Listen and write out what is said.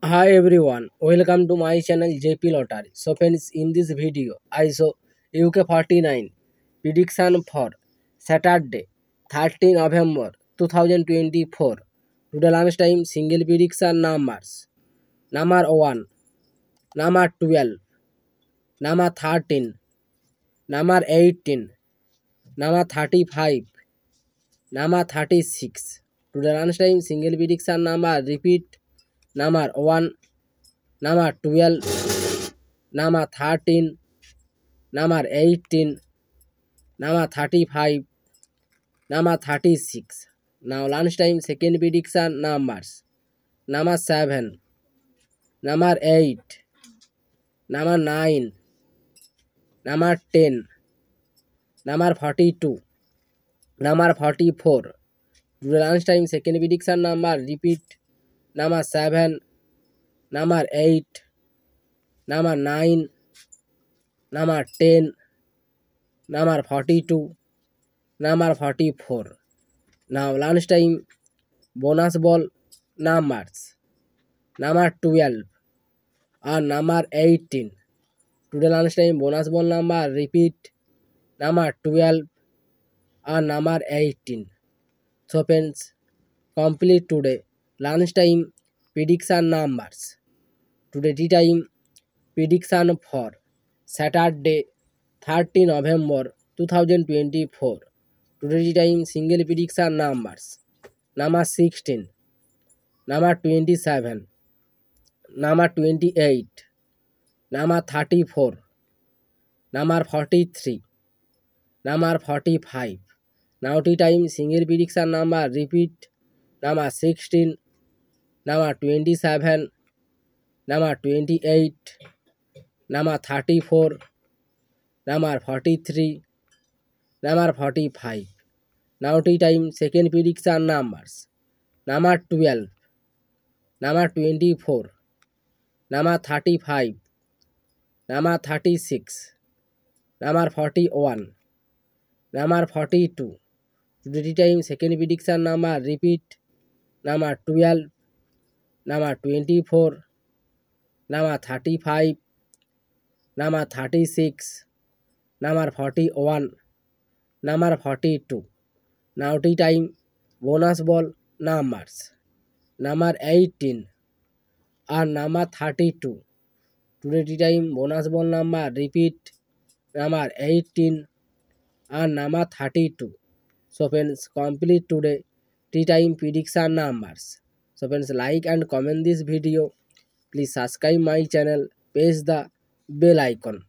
Hi everyone, welcome to my channel JP Lottery. So friends, in this video, I show UK 49 prediction for Saturday 13 November 2024. Today lunch time single prediction numbers. Number 1, number 12, number 13, number 18, number 35, number 36. Today lunch time single prediction number repeat number 1, number 12, number 13, number 18, number 35, number 36. Now lunchtime second prediction numbers. Number 7, number 8, number 9, number 10, number 42, number 44. Today lunchtime second prediction number repeat number 7, number 8, number 9, number 10, number 42, number 44. Now lunchtime bonus ball numbers. Number 12 and number 18. Today lunchtime bonus ball number repeat number 12 and number 18. So friends, complete today lunchtime prediction numbers. Today tea time prediction for Saturday 30 November 2024. Today tea time single prediction numbers. Number 16, number 27, number 28, number 34, number 43, number 45. Now tea time single prediction number repeat number 16, number 27, number 28, number 34, number 43, number 45. Now tea time second prediction numbers. Number 12, number 24, number 35, number 36, number 41, number 42. Today time second prediction number repeat number 12, number 24, number 35, number 36, number 41, number 42. Now tea time bonus ball numbers. Number 18 and number 32. Today tea time bonus ball number repeat number 18 and number 32. So friends, complete today tea time prediction numbers. So friends, like and comment this video. Please subscribe my channel, press the bell icon.